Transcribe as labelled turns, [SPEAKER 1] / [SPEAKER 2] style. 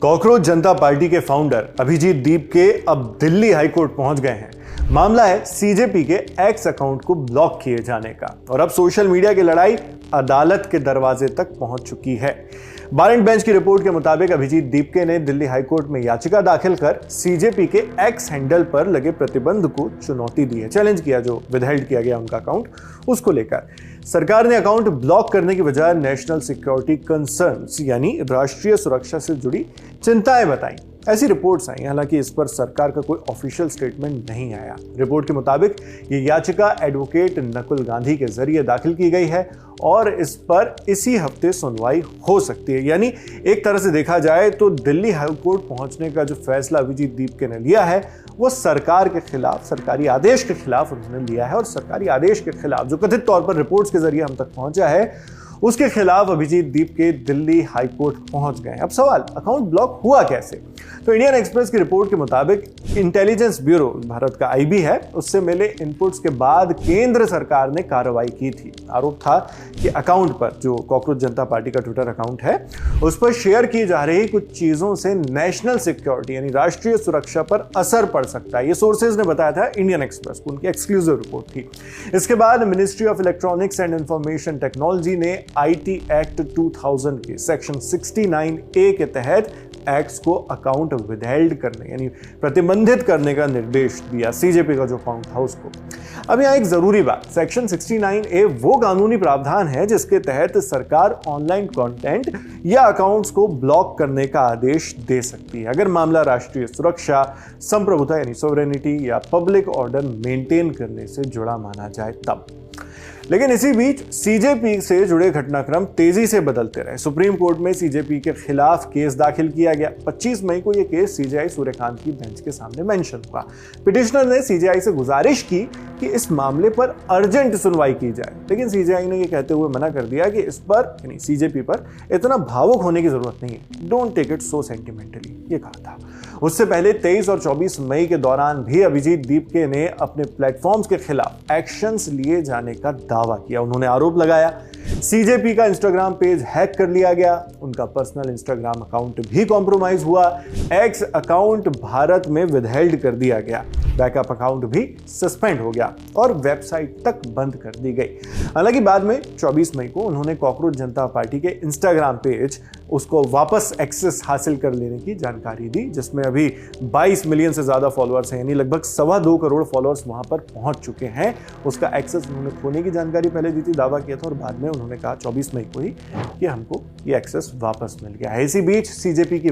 [SPEAKER 1] Cockroach जनता party के founder Abhijit दीप के अब दिल्ली हाईकोर्ट पहुंच गए हैं। मामला है सीजेपी के एक्स अकाउंट को ब्लॉक किए जाने का और अब सोशल मीडिया की लड़ाई अदालत के दरवाजे तक पहुंच चुकी है। वारंट बेंच की रिपोर्ट के मुताबिक अभिजीत दीपके ने दिल्ली हाईकोर्ट में याचिका दाखिल कर सीजेपी के एक्स हैंडल पर लगे प्रतिबंध को चुनौती दी है, चैलेंज किया जो विदहेल्ड किया गया उनका अकाउंट। उसको लेकर सरकार ने अकाउंट ब्लॉक करने की वजह नेशनल सिक्योरिटी कंसर्न्स यानी राष्ट्रीय सुरक्षा से जुड़ी चिंताएं बताई। ऐसी रिपोर्ट्स आई, हालांकि इस पर सरकार का कोई ऑफिशियल स्टेटमेंट नहीं आया। रिपोर्ट के मुताबिक ये याचिका एडवोकेट नकुल गांधी के जरिए दाखिल की गई है और इस पर इसी हफ्ते सुनवाई हो सकती है। यानी एक तरह से देखा जाए तो दिल्ली हाईकोर्ट पहुंचने का जो फैसला अभिजीत दीपके ने लिया है वो सरकार के खिलाफ, सरकारी आदेश के खिलाफ उन्होंने लिया है और सरकारी आदेश के खिलाफ जो कथित तौर पर रिपोर्ट्स के जरिए हम तक पहुंचा है उसके खिलाफ अभिजीत दीपके दिल्ली हाईकोर्ट पहुंच गए। अब सवाल, अकाउंट ब्लॉक हुआ कैसे? तो इंडियन एक्सप्रेस की रिपोर्ट के मुताबिक इंटेलिजेंस ब्यूरो, भारत का आईबी है, उससे मिले इनपुट्स के बाद केंद्र सरकार ने कार्रवाई की थी। आरोप था कि अकाउंट पर, जो कॉकरोच जनता पार्टी का ट्विटर अकाउंट है, उस पर शेयर की जा रही कुछ चीजों से नेशनल सिक्योरिटी यानी राष्ट्रीय सुरक्षा पर असर पड़ सकता है। ये सोर्सेज ने बताया था इंडियन एक्सप्रेस को, उनकी एक्सक्लूसिव रिपोर्ट थी। इसके बाद ministry of electronics and information technology ने आईटी एक्ट 2000 के सेक्शन 69A के तहत एक्स को अकाउंट विदहेल्ड करने यानी प्रतिबंधित करने का निर्देश दिया सीजेपी का जो अकाउंट था उसको। अब यहाँ एक जरूरी बात, सेक्शन 69A वो कानूनी प्रावधान है जिसके तहत सरकार ऑनलाइन कंटेंट या अकाउंट्स को ब्लॉक करने का आदेश दे सकती है अगर मामला राष्ट्रीय सुरक्षा, संप्रभुता यानी सोवरेनिटी या पब्लिक ऑर्डर मेंटेन करने से जुड़ा माना जाए तब। लेकिन इसी बीच सीजेपी से जुड़े घटनाक्रम तेजी से बदलते रहे। सुप्रीम कोर्ट में सीजेपी के खिलाफ केस दाखिल किया गया। 25 मई को यह केस सीजेआई सूर्यकांत की बेंच के सामने मेंशन हुआ। पिटिशनर ने सीजेआई से गुजारिश की कि इस मामले पर अर्जेंट सुनवाई की जाए, लेकिन सीजेआई ने यह कहते हुए मना कर दिया कि इस पर यानी सीजेपी पर इतना भावुक होने की जरूरत नहीं है, don't take it so sentimentally, ये कहा था। उससे पहले 23 और 24 मई के दौरान भी अभिजीत दीपके ने अपने प्लेटफॉर्म्स के खिलाफ एक्शंस लिए जाने का दावा किया। उन्होंने आरोप लगाया सीजेपी का इंस्टाग्राम पेज हैक कर लिया गया, उनका पर्सनल इंस्टाग्राम अकाउंट भी कॉम्प्रोमाइज हुआ, एक्स अकाउंट भारत में विदहेल्ड कर दिया गया, बैकअप अकाउंट भी सस्पेंड हो गया और वेबसाइट तक बंद कर दी गई। हालांकि बाद में 24 मई को उन्होंने कॉकरोच जनता पार्टी के इंस्टाग्राम पेज उसको वापस एक्सेस हासिल कर लेने की जानकारी दी, जिसमें अभी 22 मिलियन से ज्यादा फॉलोअर्स हैं, यानी लगभग 2.25 करोड़ फॉलोअर्स वहां पर पहुंच चुके हैं। उसका एक्सेस उन्होंने खोने की जानकारी पहले दी थी, दावा किया था और बाद में उन्होंने कहा 24 मई को ही कि हमको ये एक्सेस वापस मिल गया है। इसी बीच सीजेपी की